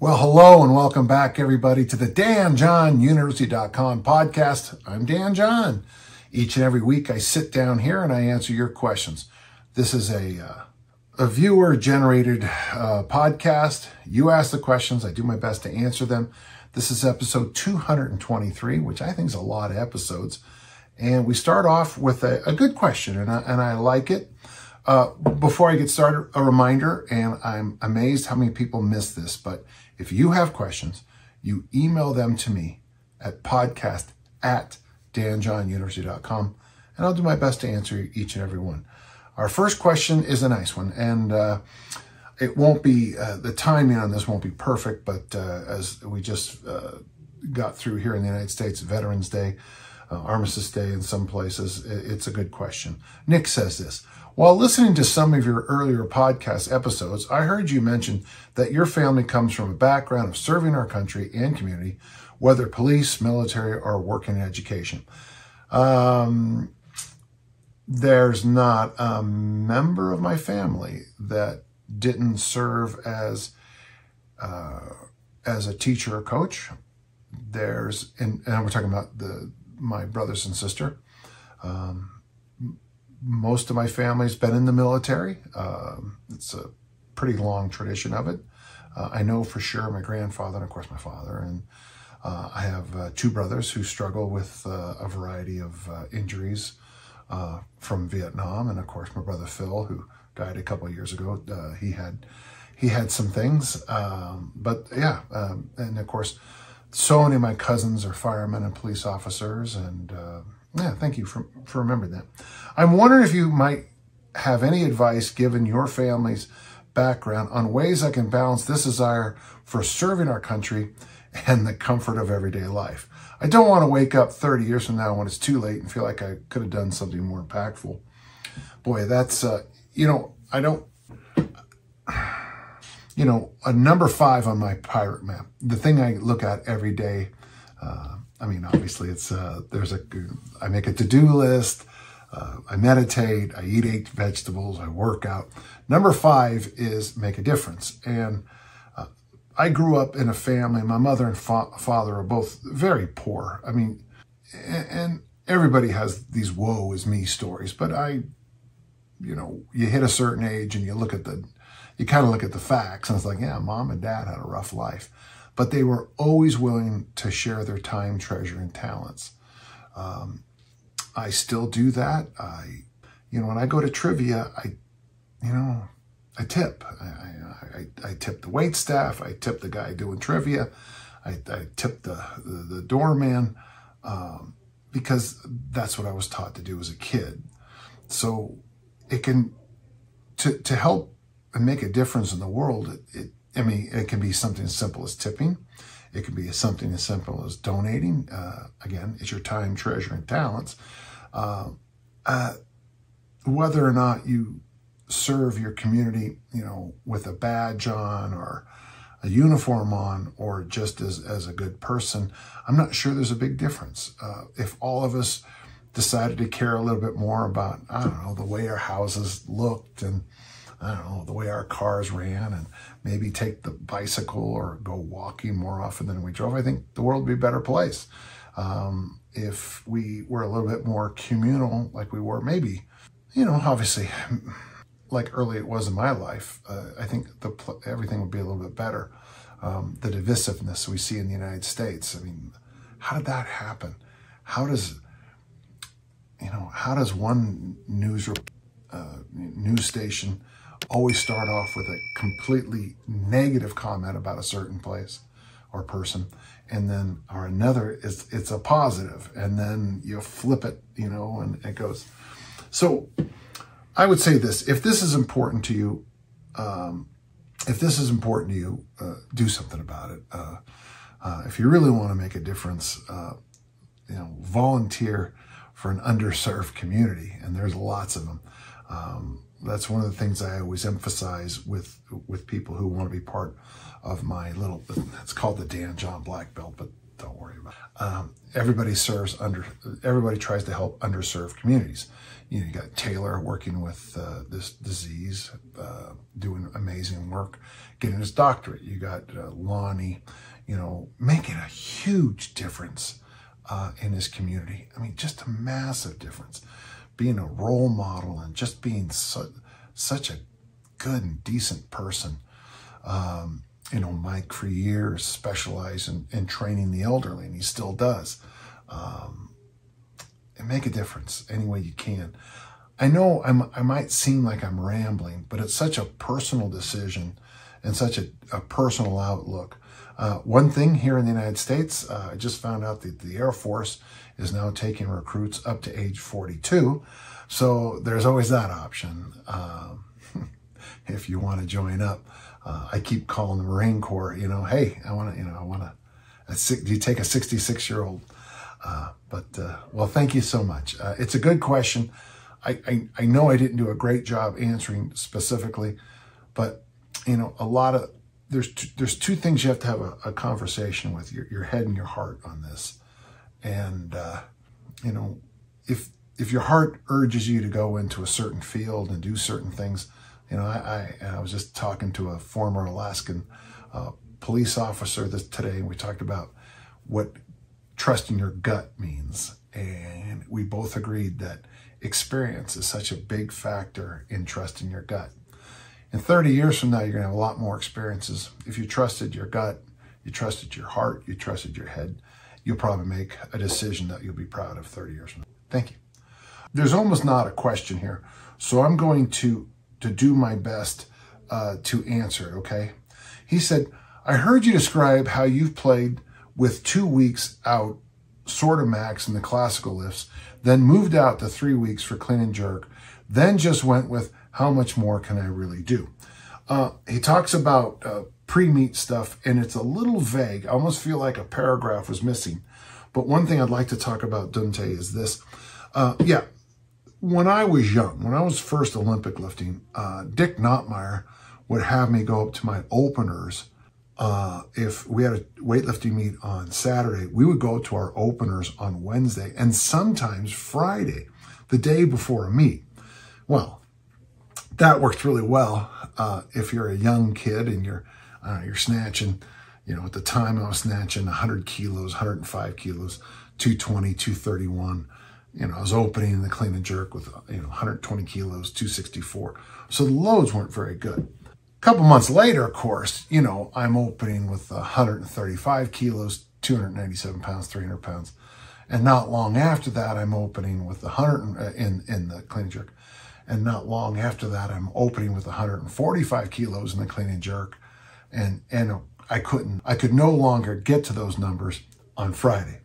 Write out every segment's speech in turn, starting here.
Well, hello and welcome back, everybody, to the DanJohnUniversity.com podcast. I'm Dan John. Each and every week, I sit down here and I answer your questions. This is a viewer-generated podcast. You ask the questions. I do my best to answer them. This is episode 223, which I think is a lot of episodes. And we start off with a good question, and I like it. Before I get started, a reminder, and I'm amazed how many people miss this, but if you have questions, you email them to me at podcast@danjohnuniversity.com, and I'll do my best to answer each and every one. Our first question is a nice one, and it won't be, the timing on this won't be perfect, but as we just got through here in the United States, Veterans Day, Armistice Day in some places, it's a good question. Nick says this: while listening to some of your earlier podcast episodes, I heard you mention that your family comes from a background of serving our country and community, whether police, military, or working in education. There's not a member of my family that didn't serve as a teacher or coach. And we're talking about my brothers and sister. Most of my family's been in the military. It's a pretty long tradition of it. I know for sure my grandfather and, of course, my father. And I have two brothers who struggle with a variety of injuries from Vietnam. And, of course, my brother Phil, who died a couple of years ago, he had some things. But, yeah, and, of course, so many of my cousins are firemen and police officers, and yeah, thank you for remembering that. I'm wondering if you might have any advice, given your family's background, on ways I can balance this desire for serving our country and the comfort of everyday life. I don't want to wake up 30 years from now when it's too late and feel like I could have done something more impactful. Boy, that's, a number 5 on my pirate map, the thing I look at every day. Obviously it's, I make a to-do list, I meditate, I eat 8 vegetables, I work out. Number 5 is make a difference. And I grew up in a family, my mother and father are both very poor. And everybody has these woe is me stories, but you hit a certain age and you kind of look at the facts, and it's like, yeah, mom and dad had a rough life. But they were always willing to share their time, treasure, and talents. I still do that. When I go to trivia, I tip. I tip the wait staff. I tip the guy doing trivia. I tip the doorman, because that's what I was taught to do as a kid. So it can, to help and make a difference in the world, it can be something as simple as tipping. It can be something as simple as donating. Again, it's your time, treasure, and talents. Whether or not you serve your community, with a badge on or a uniform on, or just as a good person, I'm not sure there's a big difference. If all of us decided to care a little bit more about, the way our houses looked, and the way our cars ran, and maybe take the bicycle or go walking more often than we drove, I think the world would be a better place. If we were a little bit more communal, like we were, maybe, obviously, like early it was in my life, I think everything would be a little bit better. The divisiveness we see in the United States, how did that happen? How does one news station always start off with a completely negative comment about a certain place or person, and then, or another, it's a positive, and then you flip it, and it goes. So I would say this: if this is important to you, do something about it. If you really want to make a difference, volunteer for an underserved community, and there's lots of them. That's one of the things I always emphasize with people who want to be part of my it's called the Dan John Black Belt, but Don't worry about it. Everybody tries to help underserved communities. You know, you got Taylor working with this disease, doing amazing work, getting his doctorate. You got Lonnie, you know, making a huge difference in his community. I mean, just a massive difference. Being a role model and just being such a good and decent person. You know, Mike for years specialized in training the elderly, and he still does. And make a difference any way you can. I know I might seem like I'm rambling, but it's such a personal decision and such a personal outlook. One thing here in the United States, I just found out that the Air Force is now taking recruits up to age 42. So there's always that option if you want to join up. I keep calling the Marine Corps, you know, hey, I want to, do you take a 66-year-old? Well, thank you so much. It's a good question. I know I didn't do a great job answering specifically, but, you know, there's two things you have to have a conversation with, your head and your heart on this. And, you know, if your heart urges you to go into a certain field and do certain things, you know, I was just talking to a former Alaskan police officer today, and we talked about what trusting your gut means. And we both agreed that experience is such a big factor in trusting your gut. In 30 years from now, you're going to have a lot more experiences. If you trusted your gut, you trusted your heart, you trusted your head, you'll probably make a decision that you'll be proud of 30 years from now. Thank you. There's almost not a question here, so I'm going to do my best to answer it, okay? He said, I heard you describe how you've played with 2 weeks out, sort of max in the classical lifts, then moved out to 3 weeks for clean and jerk, then just went with how much more can I really do? He talks about pre-meet stuff, and it's a little vague. I almost feel like a paragraph was missing. But one thing I'd like to talk about, Dante, is this. Yeah, when I was young, when I was first Olympic lifting, Dick Notmeyer would have me go up to my openers. If we had a weightlifting meet on Saturday, we would go to our openers on Wednesday and sometimes Friday, the day before a meet. Well, that worked really well if you're a young kid and you're snatching, you know, at the time I was snatching 100 kilos, 105 kilos, 220, 231. You know, I was opening in the clean and jerk with, you know, 120 kilos, 264. So the loads weren't very good. A couple months later, of course, you know, I'm opening with 135 kilos, 297 pounds, 300 pounds. And not long after that, I'm opening with 100 in the clean and jerk. And not long after that, I'm opening with 145 kilos in the clean and jerk. And I could no longer get to those numbers on Friday.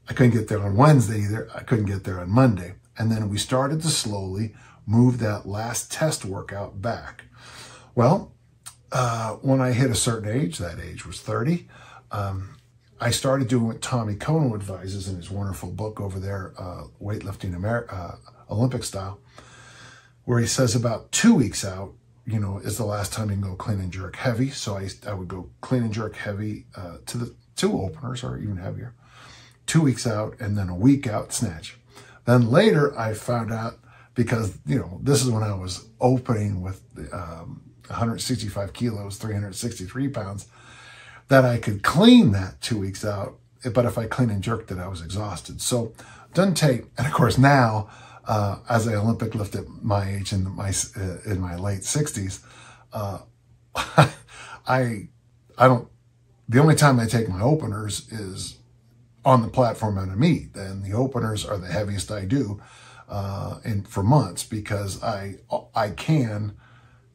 I couldn't get there on Wednesday either. I couldn't get there on Monday. And then we started to slowly move that last test workout back. Well, when I hit a certain age, that age was 30, I started doing what Tommy Kono advises in his wonderful book over there, Weightlifting Olympic Style, where he says about 2 weeks out, you know, is the last time you can go clean and jerk heavy. So I would go clean and jerk heavy to the 2 openers or even heavier. 2 weeks out, and then a week out snatch. Then later I found out, because, you know, this is when I was opening with 165 kilos, 363 pounds, that I could clean that 2 weeks out. But if I clean and jerked it, I was exhausted. So Dante, and of course now, as I Olympic lift at my age in my late 60s, the only time I take my openers is on the platform at a meet. And the openers are the heaviest I do for months, because I can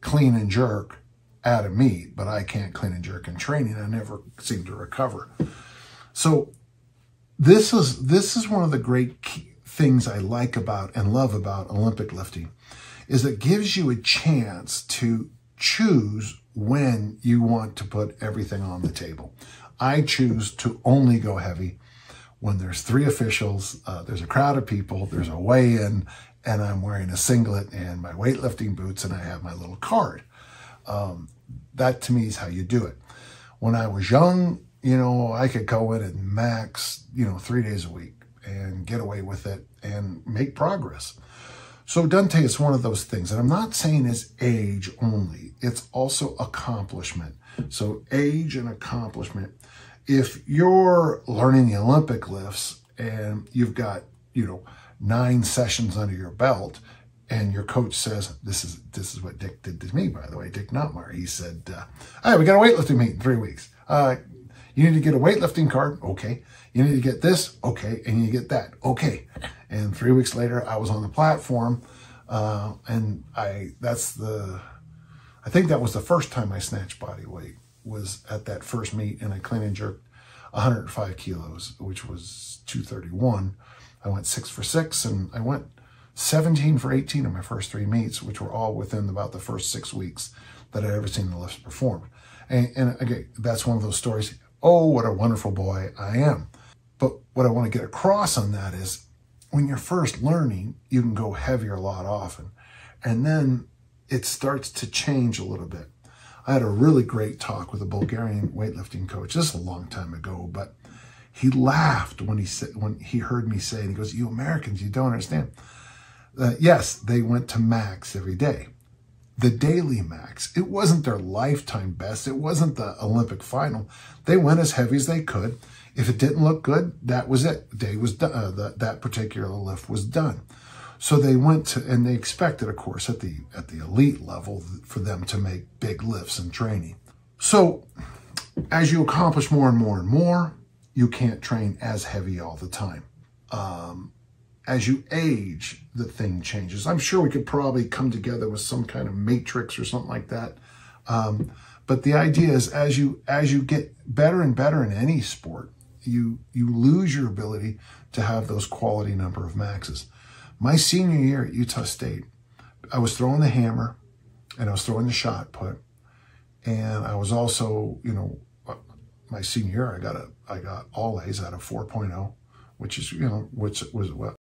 clean and jerk at a meet, but I can't clean and jerk in training. I never seem to recover. So this is one of the great things I like about and love about Olympic lifting, is it gives you a chance to choose when you want to put everything on the table. I choose to only go heavy when there's 3 officials, there's a crowd of people, there's a weigh-in, and I'm wearing a singlet and my weightlifting boots, and I have my little card. That to me is how you do it. When I was young, you know, I could go in and max, you know, 3 days a week and get away with it and make progress. So Dante is one of those things, and I'm not saying it's age only, it's also accomplishment. So age and accomplishment. If you're learning the Olympic lifts and you've got, you know, 9 sessions under your belt, and your coach says, this is what Dick did to me, by the way, Dick Notmeyer. He said, hey, we got a weightlifting meet in 3 weeks. You need to get a weightlifting card. Okay. You need to get this. Okay. And you get that. Okay. And 3 weeks later, I was on the platform. And I think that was the first time I snatched body weight, was at that first meet, and I clean and jerked 105 kilos, which was 231. I went 6 for 6, and I went 17 for 18 in my first 3 meets, which were all within about the first 6 weeks that I'd ever seen the lifts performed. And again, that's one of those stories. Oh, what a wonderful boy I am. But what I want to get across on that is, when you're first learning, you can go heavier a lot often. And then it starts to change a little bit. I had a really great talk with a Bulgarian weightlifting coach. This is a long time ago, but he laughed when he heard me say, and he goes, you Americans, you don't understand. Yes, they went to max every day. The daily max. It wasn't their lifetime best. It wasn't the Olympic final. They went as heavy as they could. If it didn't look good, that was it. Day was done. That particular lift was done. So they went to, and they expected, of course, at the elite level for them to make big lifts in training. So as you accomplish more and more and more, you can't train as heavy all the time. As you age, the thing changes. I'm sure we could probably come together with some kind of matrix or something like that. But the idea is, as you get better and better in any sport, you lose your ability to have those quality number of maxes. My senior year at Utah State, I was throwing the hammer and I was throwing the shot put. And I was also, you know, my senior year, I got all A's out of 4.0, which is, you know, which was what?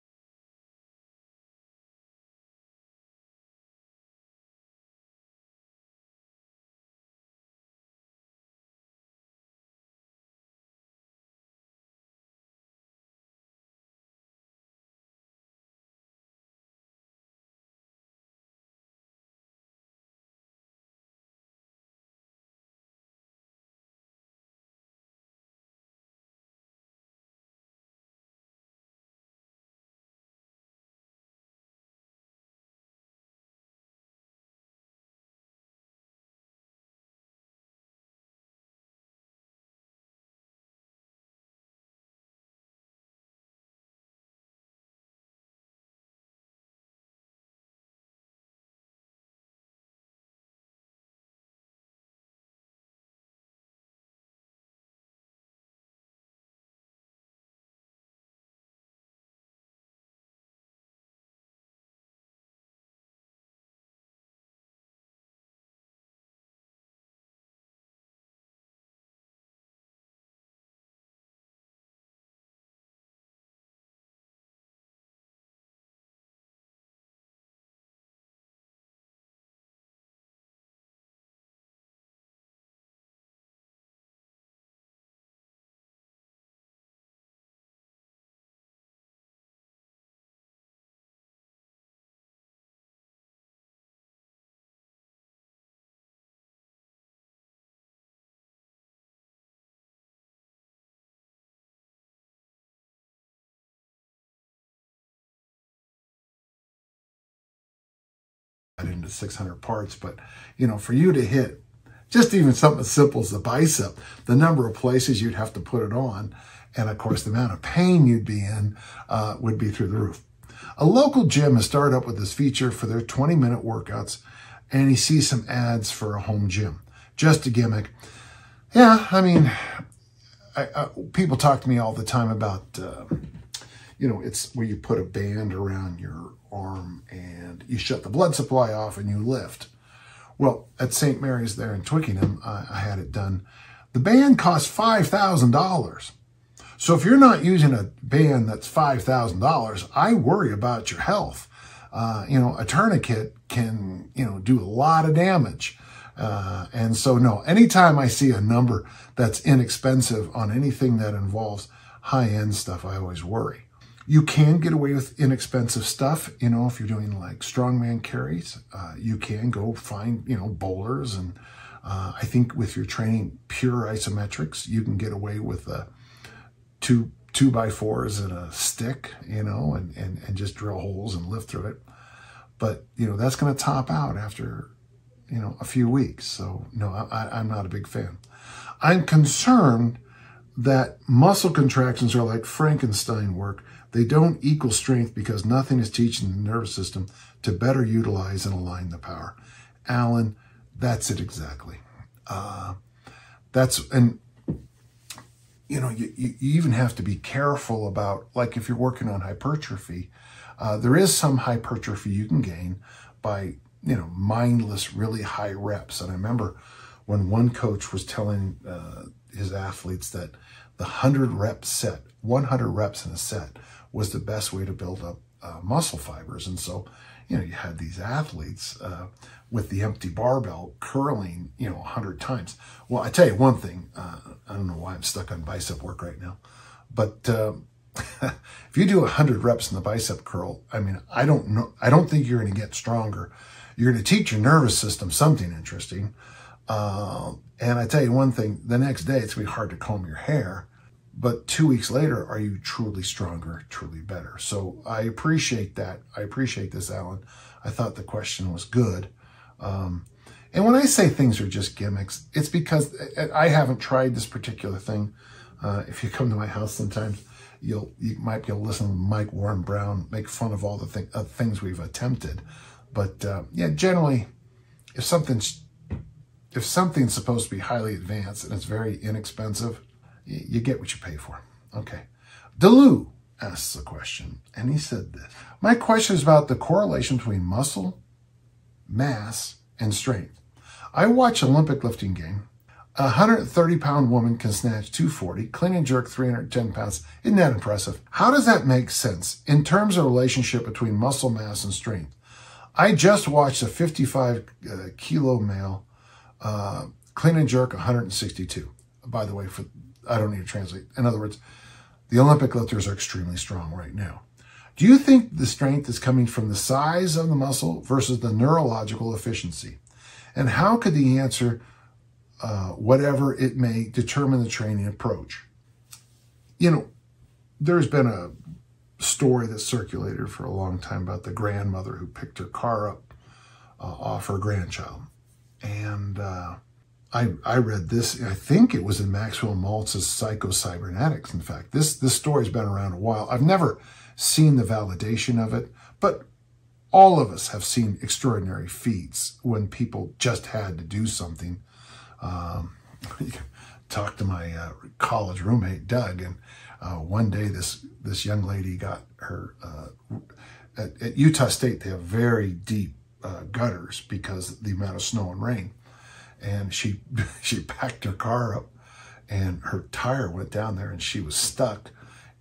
Into 600 parts, but you know, for you to hit just even something as simple as the bicep, the number of places you'd have to put it on, and of course the amount of pain you'd be in would be through the roof. A local gym has started up with this feature for their 20-minute workouts, and he sees some ads for a home gym. Just a gimmick. Yeah, I mean, people talk to me all the time about you know, it's where you put a band around your arm and you shut the blood supply off and you lift. Well, at St. Mary's there in Twickenham, I had it done. The band costs $5,000. So if you're not using a band that's $5,000, I worry about your health. You know, a tourniquet can, you know, do a lot of damage. And so, no, anytime I see a number that's inexpensive on anything that involves high-end stuff, I always worry. You can get away with inexpensive stuff, you know, if you're doing like strongman carries. You can go find, you know, bowlers. And I think with your training pure isometrics, you can get away with two 2x4s and a stick, you know, and just drill holes and lift through it. But, you know, that's going to top out after, you know, a few weeks. So, no, I'm not a big fan. I'm concerned that muscle contractions are like Frankenstein work. They don't equal strength because nothing is teaching the nervous system to better utilize and align the power. Alan, that's it exactly. And you know, you even have to be careful about, like if you're working on hypertrophy, there is some hypertrophy you can gain by, you know, mindless, really high reps. And I remember when one coach was telling his athletes that the 100 reps in a set was the best way to build up muscle fibers. And so, you know, you had these athletes with the empty barbell curling, you know, 100 times. Well, I tell you one thing, I don't know why I'm stuck on bicep work right now, but if you do 100 reps in the bicep curl, I mean, I don't think you're going to get stronger. You're going to teach your nervous system something interesting. And I tell you one thing, the next day it's going to be hard to comb your hair, but 2 weeks later, are you truly stronger, truly better? So I appreciate that. I appreciate this, Alan. I thought the question was good. And when I say things are just gimmicks, it's because I haven't tried this particular thing. If you come to my house sometimes, you might be able to listen to Mike Warren Brown make fun of all the things we've attempted. But yeah, generally, if something's supposed to be highly advanced and it's very inexpensive, you get what you pay for. Okay. Delu asks a question, and he said this. My question is about the correlation between muscle, mass, and strength. I watch Olympic lifting game. A 130-pound woman can snatch 240, clean and jerk 310 pounds. Isn't that impressive? How does that make sense in terms of relationship between muscle mass and strength? I just watched a 55-kilo male clean and jerk 162. By the way, I don't need to translate. In other words, the Olympic lifters are extremely strong right now. Do you think the strength is coming from the size of the muscle versus the neurological efficiency? And how could the answer, whatever it may, determine the training approach? You know, there's been a story that circulated for a long time about the grandmother who picked her car up off her grandchild. And I read this, I think it was in Maxwell Maltz's Psycho-Cybernetics. In fact, this story's been around a while. I've never seen the validation of it, but all of us have seen extraordinary feats when people just had to do something. Talked to my college roommate, Doug, and one day this young lady got her, at Utah State, they have very deep gutters because of the amount of snow and rain. And she packed her car up and her tire went down there and she was stuck.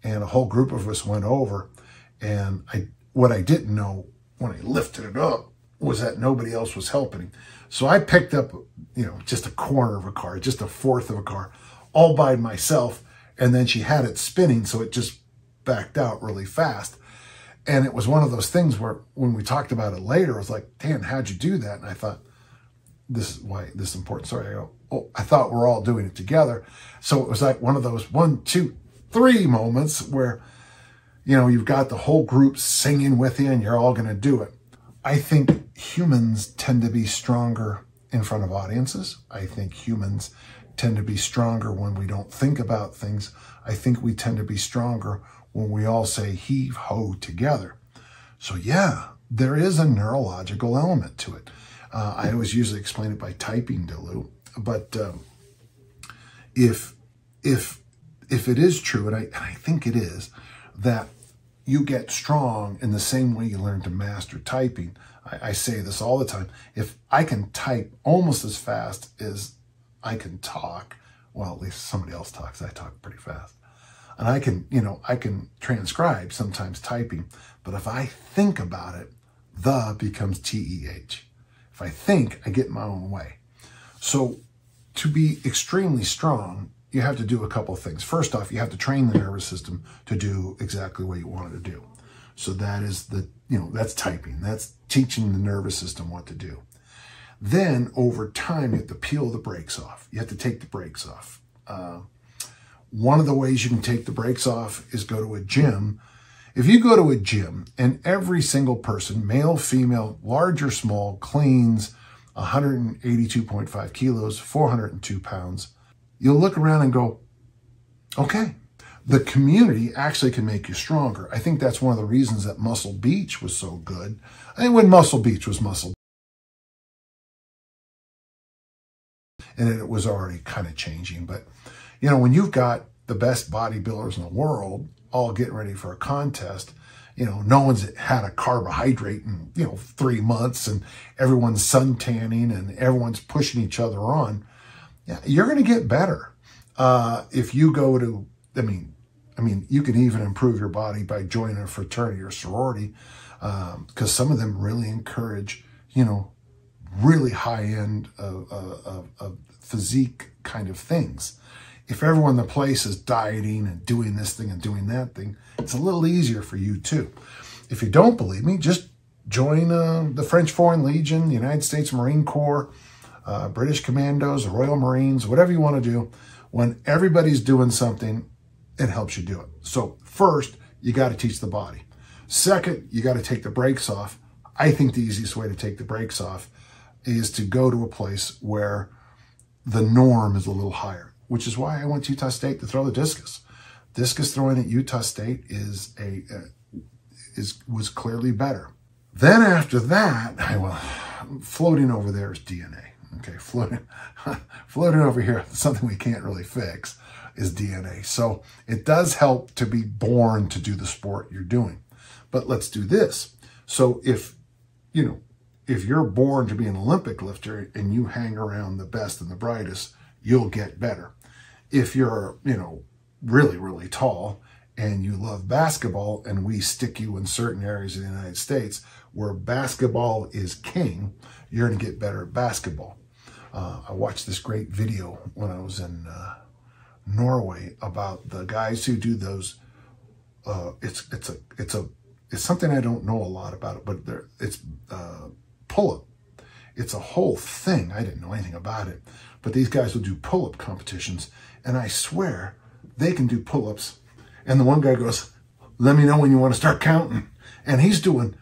And a whole group of us went over. And what I didn't know when I lifted it up was that nobody else was helping. So I picked up, you know, just a corner of a car, just a fourth of a car, all by myself. And then she had it spinning, so it just backed out really fast. And it was one of those things where when we talked about it later, I was like, Dan, how'd you do that? And I thought, this is why this is important. Sorry, I go, oh, I thought we're all doing it together. So it was like one of those 1, 2, 3 moments where, you know, you've got the whole group singing with you and you're all going to do it. I think humans tend to be stronger in front of audiences. I think humans tend to be stronger when we don't think about things. I think we tend to be stronger when we all say heave ho together. So yeah, there is a neurological element to it. I always usually explain it by typing, Delu. But if it is true, and I think it is, that you get strong in the same way you learn to master typing. I say this all the time. If I can type almost as fast as I can talk, well, at least somebody else talks. I talk pretty fast. And I can, you know, I can transcribe sometimes typing. But if I think about it, the becomes TEH. If I think, I get my own way. So to be extremely strong, you have to do a couple of things. First off, you have to train the nervous system to do exactly what you want it to do. So that is that's typing. That's teaching the nervous system what to do. Then over time, you have to peel the brakes off. You have to take the brakes off. One of the ways you can take the brakes off is go to a gym. If you go to a gym and every single person, male, female, large or small, cleans 182.5 kilos, 402 pounds, you'll look around and go, okay, the community actually can make you stronger. I think that's one of the reasons that Muscle Beach was so good. I think when Muscle Beach was Muscle, and it was already kind of changing. But, when you've got the best bodybuilders in the world all getting ready for a contest, no one's had a carbohydrate in, 3 months, and everyone's sun tanning and everyone's pushing each other on. Yeah, you're going to get better. If you go to, you can even improve your body by joining a fraternity or sorority, because some of them really encourage, really high-end physique kind of things. If everyone in the place is dieting and doing this thing and doing that thing, it's a little easier for you too. If you don't believe me, just join the French Foreign Legion, the United States Marine Corps, British Commandos, Royal Marines, whatever you want to do. When everybody's doing something, it helps you do it. So first, you got to teach the body. Second, you got to take the brakes off. I think the easiest way to take the brakes off is to go to a place where the norm is a little higher, which is why I went to Utah State to throw the discus. Discus throwing at Utah State was clearly better. Then after that, floating over there is DNA. Okay, floating over here, something we can't really fix, is DNA. So it does help to be born to do the sport you're doing. But let's do this. So if you're born to be an Olympic lifter and you hang around the best and the brightest, you'll get better. If you're, really, really tall and you love basketball and we stick you in certain areas of the United States where basketball is king, you're going to get better at basketball. I watched this great video when I was in Norway about the guys who do those. It's something I don't know a lot about it, but it's pull-up. It's a whole thing. I didn't know anything about it, but these guys will do pull-up competitions, and I swear they can do pull-ups. And the one guy goes, "Let me know when you want to start counting." And he's doing,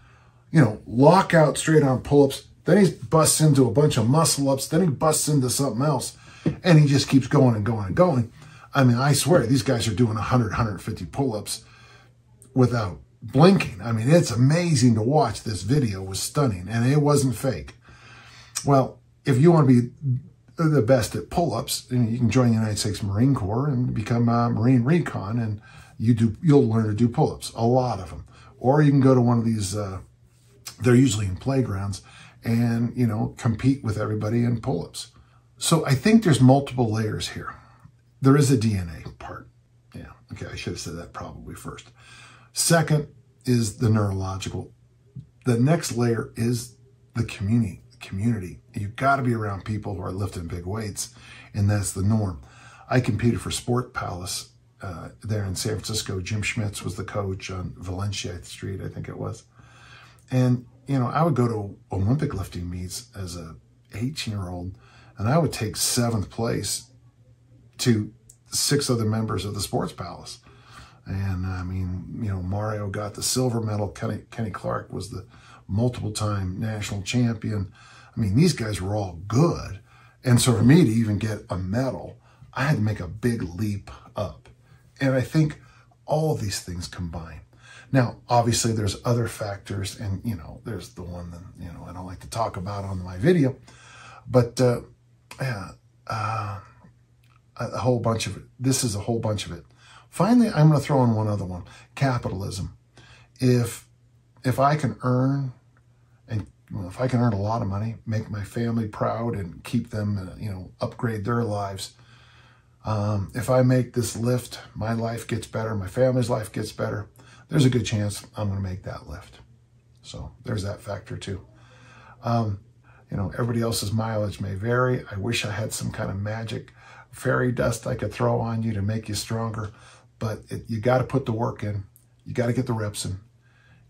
lockout straight on pull-ups. Then he busts into a bunch of muscle-ups. Then he busts into something else, and he just keeps going and going and going. I swear these guys are doing 100, 150 pull-ups without blinking. It's amazing to watch. This video was stunning, and it wasn't fake. Well, if you want to be the best at pull-ups, you can join the United States Marine Corps and become a Marine Recon, and you'll learn to do pull-ups, a lot of them. Or you can go to one of these, they're usually in playgrounds, and, compete with everybody in pull-ups. So I think there's multiple layers here. There is a DNA part. Yeah, okay, I should have said that probably first. Second is the neurological. The next layer is the community. You've got to be around people who are lifting big weights, and that's the norm. I competed for Sport Palace there in San Francisco. Jim Schmitz was the coach on Valencia Street, I think it was. And, I would go to Olympic lifting meets as a 18-year-old, and I would take 7th place to 6 other members of the Sports Palace. And Mario got the silver medal. Kenny Clark was the multiple-time national champion. These guys were all good. And so for me to even get a medal, I had to make a big leap up. And I think all of these things combine. Now, obviously, there's other factors, and, there's the one that, I don't like to talk about on my video. But, a whole bunch of it. This is a whole bunch of it. Finally, I'm going to throw in one other one, capitalism. If I can earn, if I can earn a lot of money, make my family proud and keep them, upgrade their lives. If I make this lift, my life gets better, my family's life gets better, there's a good chance I'm going to make that lift. So there's that factor too. You know, everybody else's mileage may vary. I wish I had some kind of magic fairy dust I could throw on you to make you stronger, but you got to put the work in. You got to get the reps in.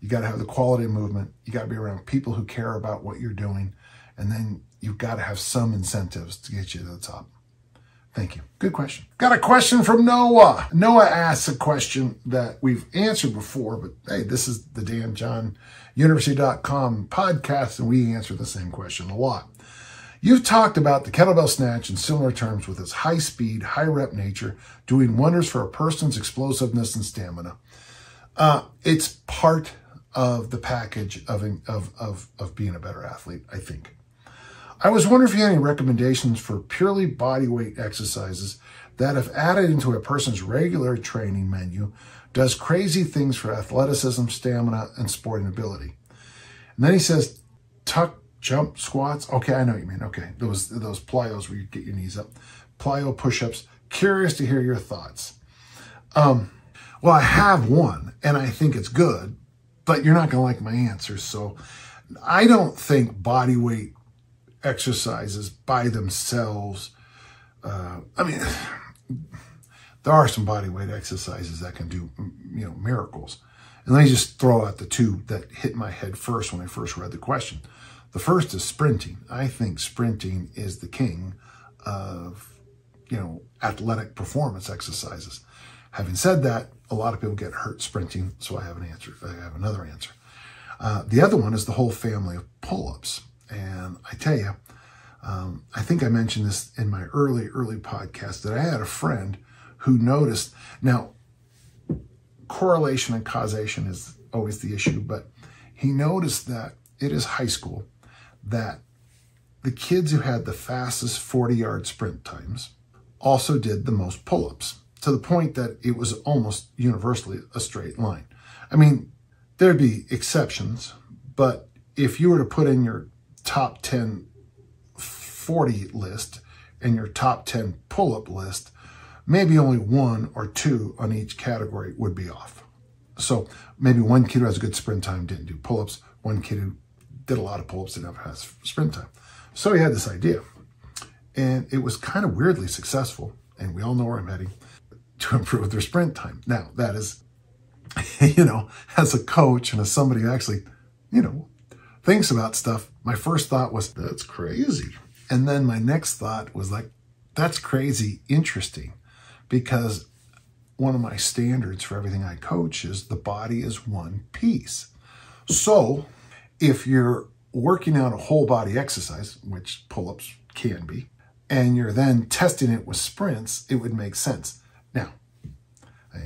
You got to have the quality of movement. You got to be around people who care about what you're doing. And then you've got to have some incentives to get you to the top. Thank you. Good question. Got a question from Noah. Noah asks a question that we've answered before, but hey, this is the Dan John University.com podcast, and we answer the same question a lot. You've talked about the kettlebell snatch in similar terms with its high speed, high rep nature, doing wonders for a person's explosiveness and stamina. It's part of the package of being a better athlete, I think. I was wondering if you had any recommendations for purely body weight exercises that, if added into a person's regular training menu, does crazy things for athleticism, stamina, and sporting ability. And then he says, tuck, jump, squats. Okay, I know what you mean. Okay, those plyos where you get your knees up. Plyo push-ups. Curious to hear your thoughts. Well, I have one, and I think it's good, but you're not going to like my answer. So I don't think body weight exercises by themselves, I mean, there are some body weight exercises that can do, you know, miracles. And let me just throw out the two that hit my head first when I first read the question. The first is sprinting. I think sprinting is the king of, you know, athletic performance exercises. Having said that, a lot of people get hurt sprinting, so I have an answer. I have another answer. The other one is the whole family of pull-ups. And I tell you, I think I mentioned this in my early podcast, that I had a friend who noticed, now correlation and causation is always the issue, but he noticed that it is high school, that the kids who had the fastest 40-yard sprint times also did the most pull-ups, to the point that it was almost universally a straight line. I mean, there'd be exceptions, but if you were to put in your top 10 40 list and your top 10 pull-up list, maybe only one or two on each category would be off. So maybe one kid who has a good sprint time didn't do pull-ups. One kid who did a lot of pull-ups didn't have sprint time. So he had this idea, and it was kind of weirdly successful, and we all know where I'm heading, to improve their sprint time. Now, that is, you know, as a coach and as somebody who actually, you know, thinks about stuff, my first thought was, that's crazy. And then my next thought was like, that's crazy interesting, because one of my standards for everything I coach is the body is one piece. So if you're working out a whole body exercise, which pull-ups can be, and you're then testing it with sprints, it would make sense. Now,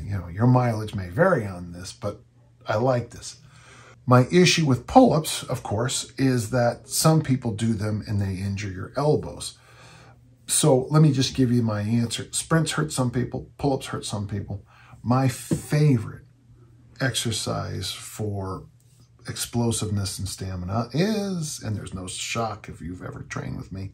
you know, your mileage may vary on this, but I like this. My issue with pull-ups, of course, is that some people do them and they injure your elbows. So let me just give you my answer. Sprints hurt some people, pull-ups hurt some people. My favorite exercise for explosiveness and stamina is, and there's no shock if you've ever trained with me,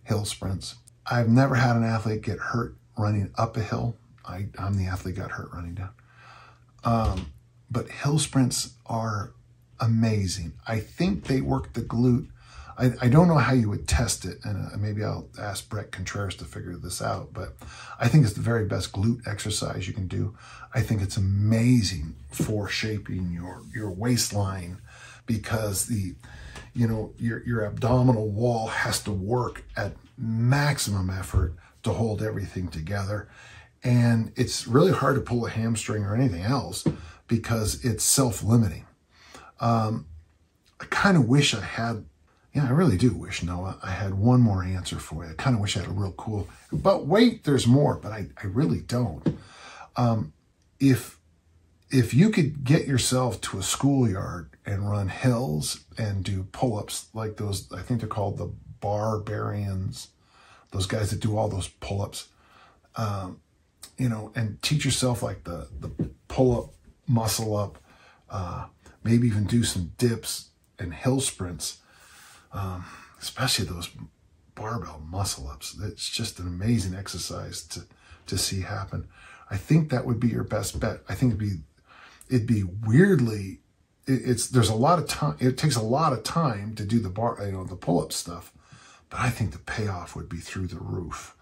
hill sprints. I've never had an athlete get hurt running up a hill. I'm the athlete got hurt running down. But hill sprints are amazing. I think they work the glute. I don't know how you would test it, and maybe I'll ask Brett Contreras to figure this out, but I think it's the very best glute exercise you can do. I think it's amazing for shaping your waistline, because your abdominal wall has to work at maximum effort to hold everything together. And it's really hard to pull a hamstring or anything else because it's self-limiting. I kind of wish I had, I really do wish, Noah, I had one more answer for you. I kind of wish I had a real cool, but wait, there's more, but I really don't. If you could get yourself to a schoolyard and run hills and do pull-ups like those, I think they're called the barbarians, those guys that do all those pull-ups, and teach yourself like the pull-up, muscle up, maybe even do some dips and hill sprints, especially those barbell muscle ups. It's just an amazing exercise to see happen. I think that would be your best bet. I think it'd be weirdly there's a lot of time. It takes a lot of time to do the the pull-up stuff, but I think the payoff would be through the roof.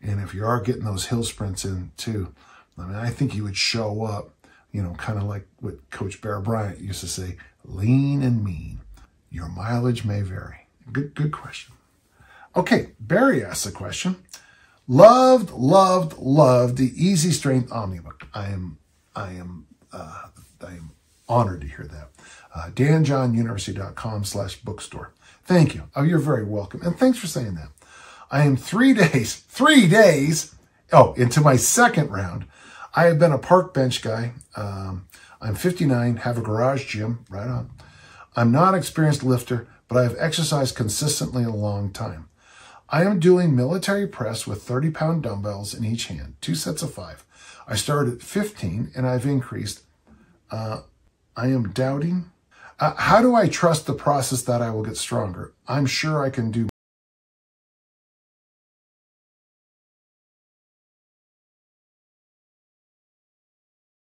And if you are getting those hill sprints in too, I mean, I think you would show up, kind of like what Coach Bear Bryant used to say, lean and mean. Your mileage may vary. Good question. Okay, Barry asks a question. Loved the Easy Strength Omnibook. I am honored to hear that. danjohnuniversity.com/bookstore. Thank you. Oh, you're very welcome. And thanks for saying that. I am 3 days, into my second round. I have been a park bench guy. I'm 59, have a garage gym, right on. I'm not an experienced lifter, but I have exercised consistently a long time. I am doing military press with 30-pound dumbbells in each hand, 2 sets of 5. I started at 15 and I've increased. I am doubting. How do I trust the process that I will get stronger? I'm sure I can do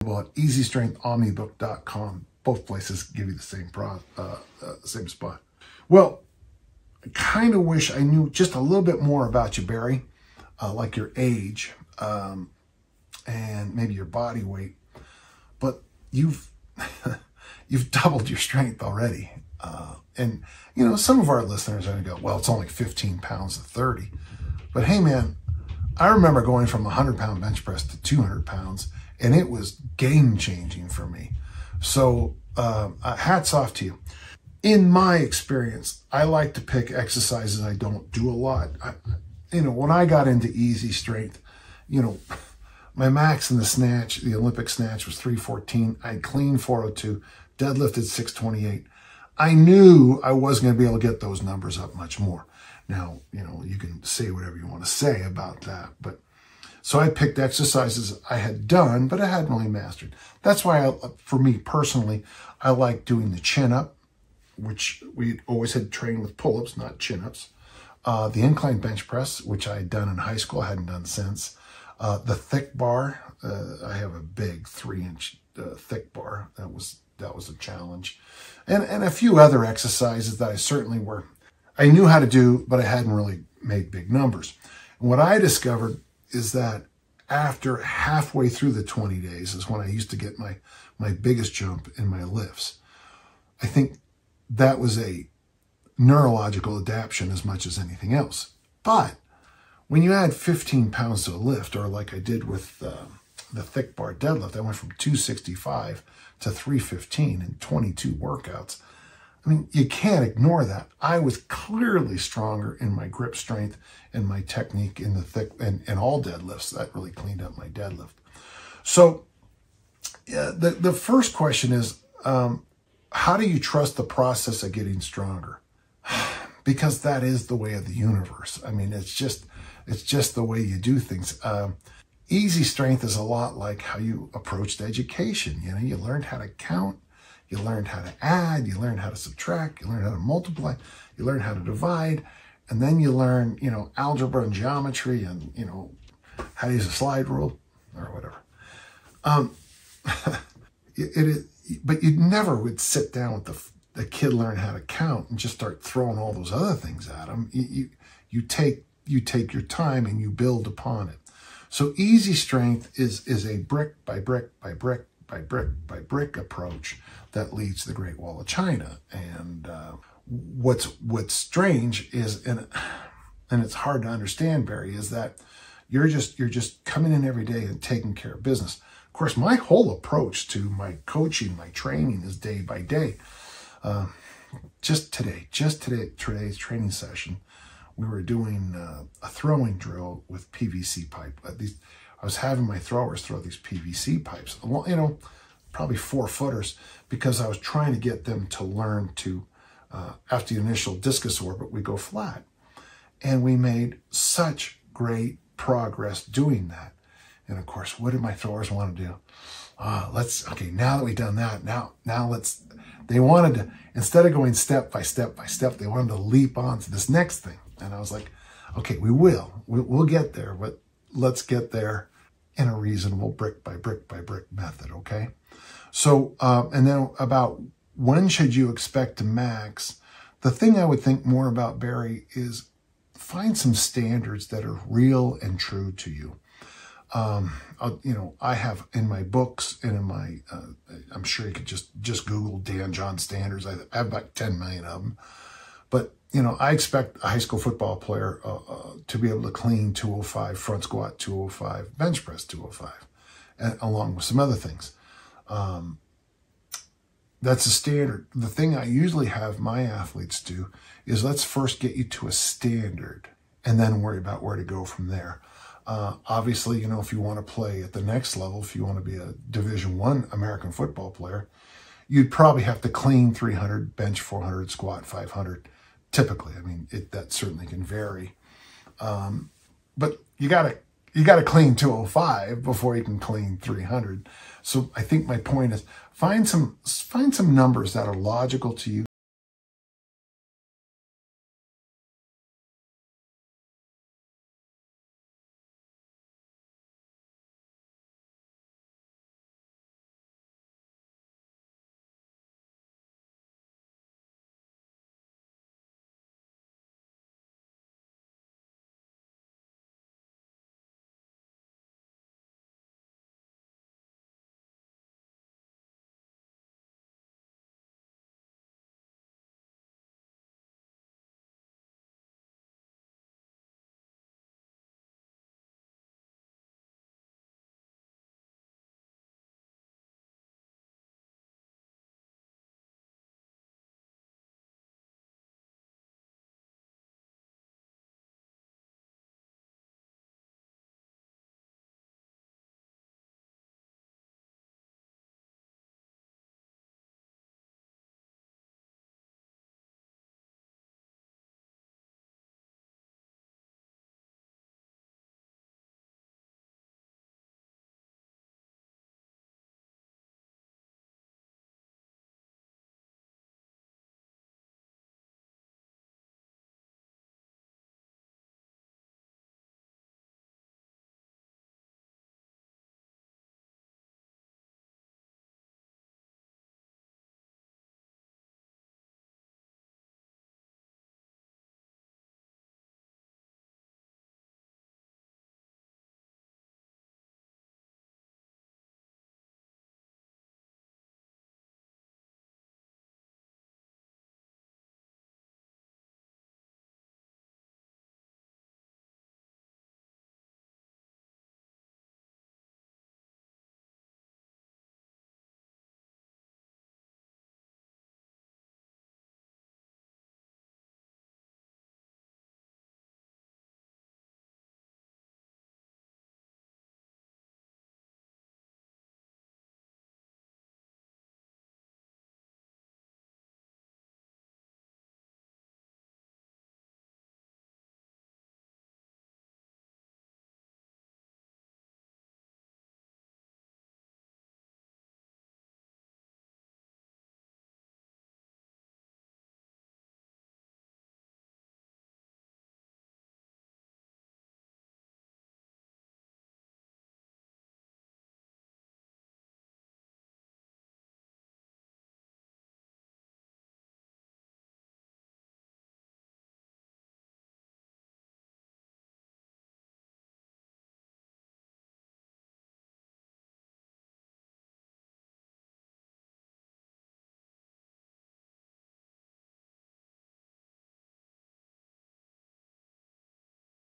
at easystrengthomnibook.com. Both places give you the same spot. Well, I kind of wish I knew just a little bit more about you, Barry, like your age and maybe your body weight. But you've doubled your strength already. And, some of our listeners are going to go, well, it's only 15 pounds to 30. But hey, man, I remember going from 100-pound bench press to 200 pounds, and it was game-changing for me. So hats off to you. In my experience, I like to pick exercises I don't do a lot. When I got into easy strength, my max in the snatch, the Olympic snatch, was 314. I cleaned 402, deadlifted 628. I knew I wasn't going to be able to get those numbers up much more. Now, you can say whatever you want to say about that, but so I picked exercises I had done, but I hadn't really mastered. That's why, for me personally, I like doing the chin-up, which we always had trained with pull-ups, not chin-ups. The incline bench press, which I had done in high school, I hadn't done since. The thick bar, I have a big 3-inch thick bar. That was a challenge. And a few other exercises that I knew how to do, but I hadn't really made big numbers. And what I discovered is that after halfway through the 20 days is when I used to get my biggest jump in my lifts. I think that was a neurological adaptation as much as anything else. But when you add 15 pounds to a lift, or like I did with the thick bar deadlift, I went from 265 to 315 in 22 workouts. I mean, you can't ignore that. I was clearly stronger in my grip strength and my technique in the thick and all deadlifts. That really cleaned up my deadlift. So the first question is, how do you trust the process of getting stronger? Because that is the way of the universe. I mean, it's just the way you do things. Easy strength is a lot like how you approached education. You learned how to count. You learned how to add, you learned how to subtract, you learned how to multiply, you learned how to divide, and then you learn, algebra and geometry and, how to use a slide rule or whatever. But you never would sit down with the kid learn how to count and just start throwing all those other things at them. You take your time and you build upon it. So easy strength is a brick by brick by brick by brick by brick approach that leads to the Great Wall of China. And what's strange is, and it's hard to understand, Barry, is that you're just coming in every day and taking care of business. Of course, my whole approach to my coaching, my training is day by day. Just today's training session, we were doing a throwing drill with PVC pipe. I was having my throwers throw these PVC pipes, probably 4-footers, because I was trying to get them to learn to, after the initial discus orbit, we go flat. And we made such great progress doing that. And of course, what did my throwers want to do? Okay, now that we've done that, now they wanted to, instead of going step by step by step, they wanted to leap on to this next thing. And I was like, okay, we'll get there, but let's get there in a reasonable brick by brick by brick method, okay? So, and then about when should you expect to max? The thing I would think more about, Barry, is find some standards that are real and true to you. I have in my books and in my, I'm sure you could just Google Dan John standards. I have about 10 million of them. But, I expect a high school football player to be able to clean 205, front squat 205, bench press 205, and along with some other things. That's a standard. The thing I usually have my athletes do is let's first get you to a standard and then worry about where to go from there. Obviously, if you want to play at the next level, if you want to be a Division I American football player, you'd probably have to clean 300, bench 400, squat 500. Typically, that certainly can vary. But you gotta clean 205 before you can clean 300. So I think my point is find some numbers that are logical to you.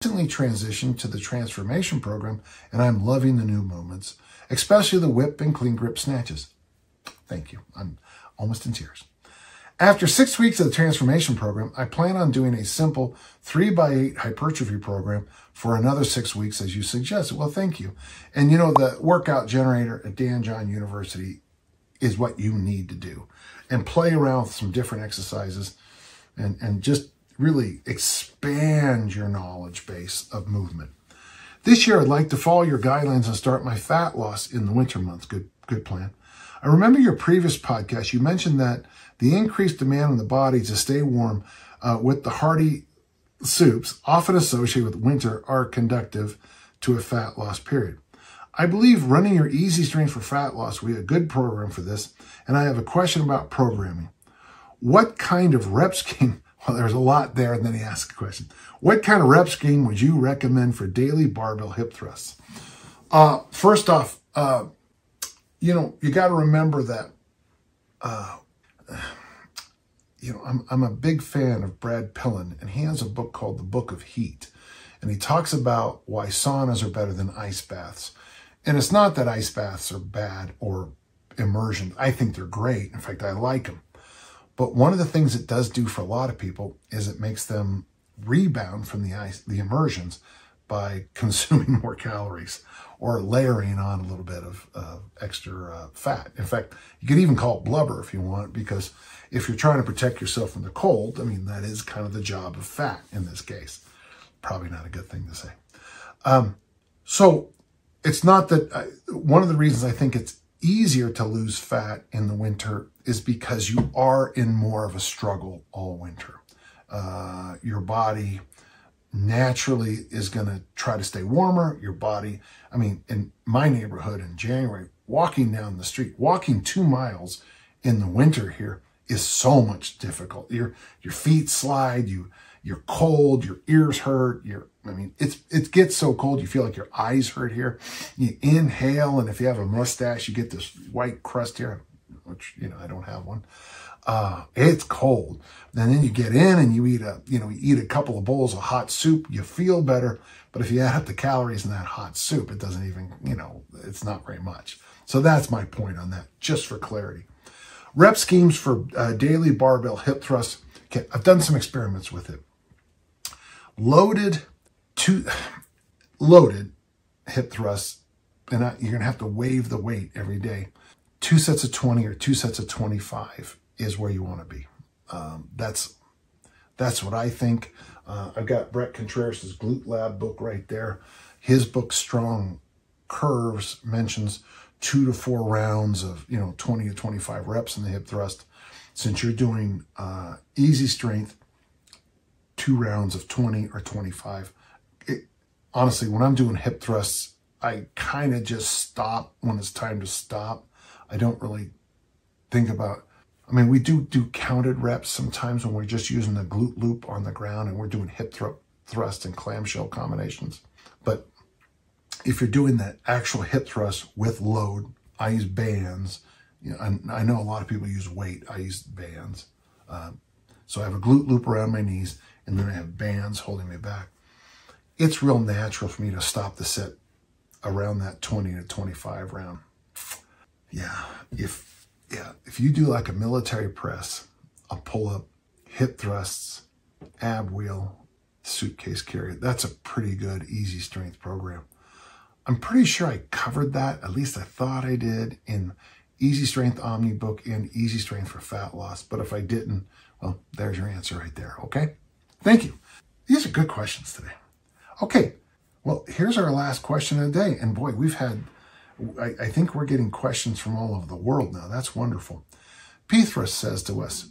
Recently transitioned to the transformation program, and I'm loving the new movements, especially the whip and clean grip snatches. Thank you. I'm almost in tears. After 6 weeks of the transformation program, I plan on doing a simple 3x8 hypertrophy program for another 6 weeks as you suggested. Well, thank you. And the workout generator at Dan John University is what you need to do. And play around with some different exercises and just really expand your knowledge base of movement. This year, I'd like to follow your guidelines and start my fat loss in the winter months. Good plan. I remember your previous podcast, you mentioned that the increased demand on the body to stay warm with the hearty soups often associated with winter are conducive to a fat loss period. I believe running your easy strength for fat loss will be a good program for this. And I have a question about programming. What kind of rep scheme? Well, there's a lot there, and then he asks a question. What kind of rep scheme would you recommend for daily barbell hip thrusts? First off, you know, you got to remember that, you know, I'm a big fan of Brad Pillen, and he has a book called The Book of Heat. And he talks about why saunas are better than ice baths. And it's not that ice baths are bad or immersion. I think they're great. In fact, I like them. But one of the things it does do for a lot of people is it makes them rebound from the immersions by consuming more calories or layering on a little bit of extra fat. In fact, you could even call it blubber if you want, because if you're trying to protect yourself from the cold, I mean, that is kind of the job of fat in this case. Probably not a good thing to say. So it's not that, one of the reasons I think it's easier to lose fat in the winter is because you are in more of a struggle all winter. Your body naturally is going to try to stay warmer. Your body, I mean, in my neighborhood in January, walking down the street, walking 2 miles in the winter here is so much difficult. Your feet slide, you're cold, your ears hurt, I mean, it gets so cold you feel like your eyes hurt here. You inhale, and if you have a mustache, you get this white crust here, which, you know, I don't have one. It's cold. And then you get in and you eat a couple of bowls of hot soup, you feel better. But if you add up the calories in that hot soup, it doesn't even, you know, it's not very much. So that's my point on that, just for clarity. Rep schemes for daily barbell hip thrusts. Okay, I've done some experiments with it. Loaded hip thrusts, and you're going to have to wave the weight every day. 2 sets of 20 or 2 sets of 25 is where you want to be. That's what I think. I've got Brett Contreras' Glute Lab book right there. His book, Strong Curves, mentions 2 to 4 rounds of, you know, 20 to 25 reps in the hip thrust. Since you're doing easy strength, 2 rounds of 20 or 25. Honestly, when I'm doing hip thrusts, I kind of just stop when it's time to stop. I don't really think about, I mean, we do counted reps sometimes when we're just using the glute loop on the ground and we're doing hip thrust and clamshell combinations. But if you're doing that actual hip thrust with load, I use bands. You know, I know a lot of people use weight. I use bands. So I have a glute loop around my knees, and then I have bands holding me back. It's real natural for me to stop the set around that 20 to 25 round. Yeah, if you do like a military press, a pull-up, hip thrusts, ab wheel, suitcase carry, that's a pretty good easy strength program. I'm pretty sure I covered that, at least I thought I did, in Easy Strength Omni book and Easy Strength for Fat Loss. But if I didn't, well, there's your answer right there, okay? Thank you. These are good questions today. Okay, well, here's our last question of the day. And boy, we've had, I think we're getting questions from all over the world now. That's wonderful. Pethrus says to us,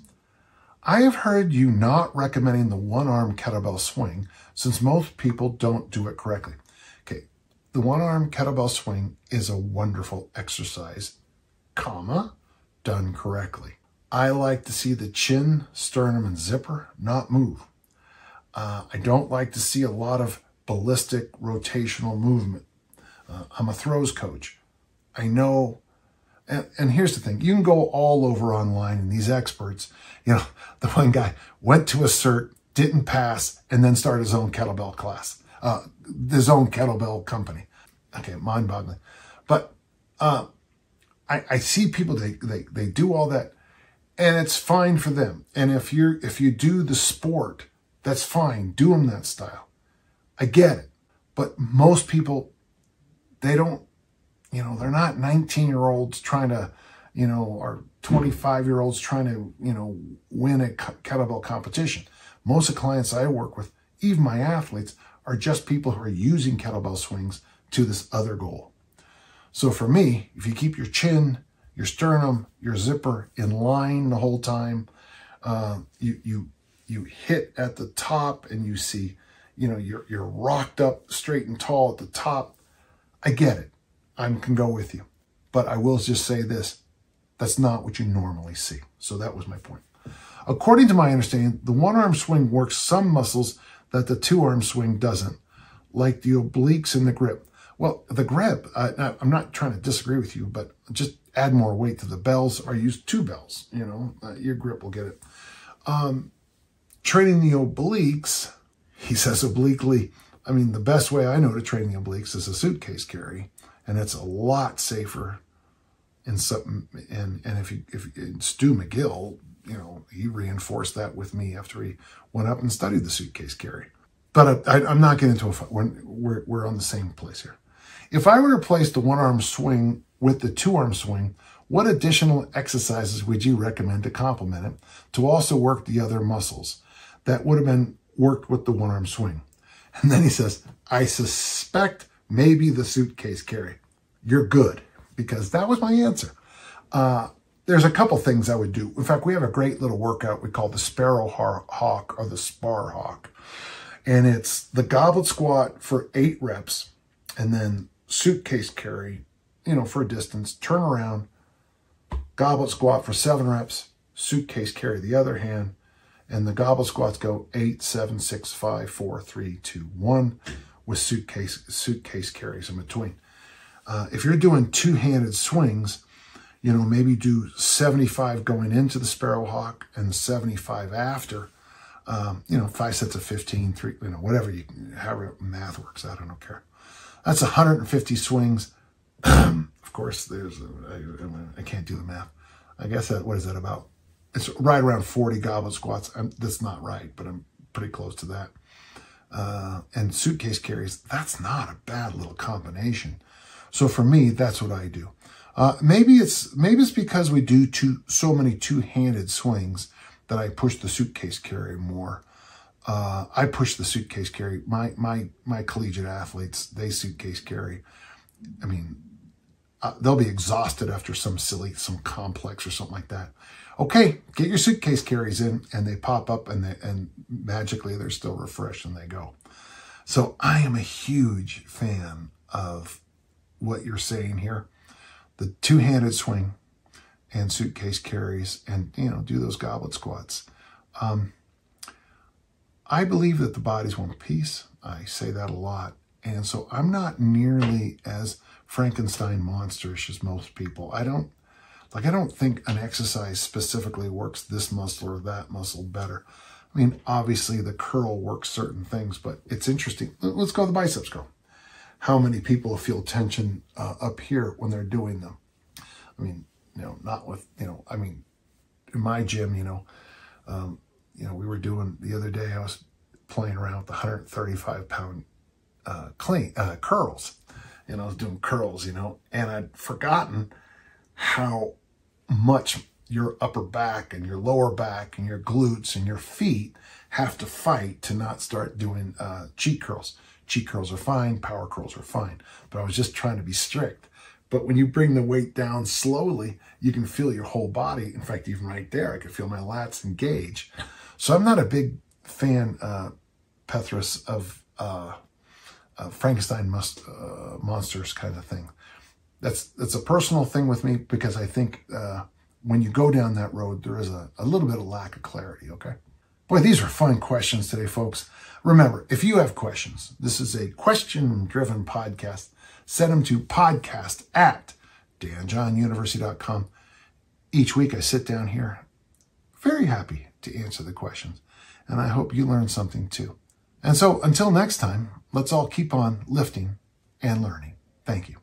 I have heard you not recommending the one-arm kettlebell swing since most people don't do it correctly. Okay, the one-arm kettlebell swing is a wonderful exercise, comma, done correctly. I like to see the chin, sternum, and zipper not move. I don't like to see a lot of ballistic rotational movement. I'm a throws coach. I know, and here's the thing, you can go all over online, and these experts, you know, the one guy went to a cert, didn't pass, and then started his own kettlebell class, his own kettlebell company. Okay, mind-boggling. But I see people, they do all that, and it's fine for them. And if you do the sport, that's fine. Do them that style. I get it. But most people, they don't, you know, they're not 19-year-olds trying to, you know, or 25-year-olds trying to, you know, win a kettlebell competition. Most of the clients I work with, even my athletes, are just people who are using kettlebell swings to this other goal. So for me, if you keep your chin, your sternum, your zipper in line the whole time, you hit at the top and you see, you know, you're rocked up straight and tall at the top. I get it. I can go with you. But I will just say this, that's not what you normally see. So that was my point. According to my understanding, the one-arm swing works some muscles that the two-arm swing doesn't, like the obliques and the grip. Well, the grip, I'm not trying to disagree with you, but just add more weight to the bells or use 2 bells, you know, your grip will get it. Training the obliques, he says obliquely, I mean, the best way I know to train the obliques is a suitcase carry, and it's a lot safer. And if Stu McGill, you know, he reinforced that with me after he went up and studied the suitcase carry. But I'm not getting into a fight. We're on the same place here. If I were to replace the one-arm swing with the two-arm swing, what additional exercises would you recommend to complement it to also work the other muscles that would have been worked with the one-arm swing? And then he says, I suspect maybe the suitcase carry. You're good, because that was my answer. There's a couple things I would do. In fact, we have a great little workout we call the Sparrow Hawk or the Spar Hawk. And it's the goblet squat for 8 reps and then suitcase carry, you know, for a distance, turn around, goblet squat for 7 reps, suitcase carry the other hand, and the goblet squats go 8, 7, 6, 5, 4, 3, 2, 1 with suitcase carries in between. If you're doing two-handed swings, you know, maybe do 75 going into the Sparrow Hawk and 75 after. You know, 5 sets of 15, 3, you know, whatever however math works out, I don't care. That's 150 swings. Of course, I can't do the math. I guess what is that about? It's right around 40 goblet squats. That's not right, but I'm pretty close to that. And suitcase carries, that's not a bad little combination. So for me, that's what I do. Maybe it's because we do so many two-handed swings that I push the suitcase carry more. I push the suitcase carry. My collegiate athletes, they suitcase carry. I mean, they'll be exhausted after some complex or something like that. Okay, get your suitcase carries in, and they pop up, and magically they're still refreshed and they go. So I am a huge fan of what you're saying here. The two-handed swing and suitcase carries, and, you know, do those goblet squats. I believe that the body's one piece. I say that a lot. And so I'm not nearly as Frankenstein monsterish as most people. I don't think an exercise specifically works this muscle or that muscle better. I mean, obviously the curl works certain things, but it's interesting. Let's go to the biceps curl. How many people feel tension up here when they're doing them? I mean, you know, not with, you know, I mean, in my gym, you know, we were doing, the other day I was playing around with the 135-pound curls, and I was doing curls, you know, and I'd forgotten how much your upper back and your lower back and your glutes and your feet have to fight to not start doing cheat curls. Cheat curls are fine, power curls are fine, but I was just trying to be strict. But when you bring the weight down slowly, you can feel your whole body. In fact, even right there, I could feel my lats engage. So I'm not a big fan, Pethrus, of Frankenstein monsters kind of thing. That's a personal thing with me, because I think when you go down that road, there is a little bit of lack of clarity, okay? Boy, these are fun questions today, folks. Remember, if you have questions, this is a question-driven podcast. Send them to podcast@danjohnuniversity.com. Each week I sit down here, very happy to answer the questions. And I hope you learned something too. And so until next time, let's all keep on lifting and learning. Thank you.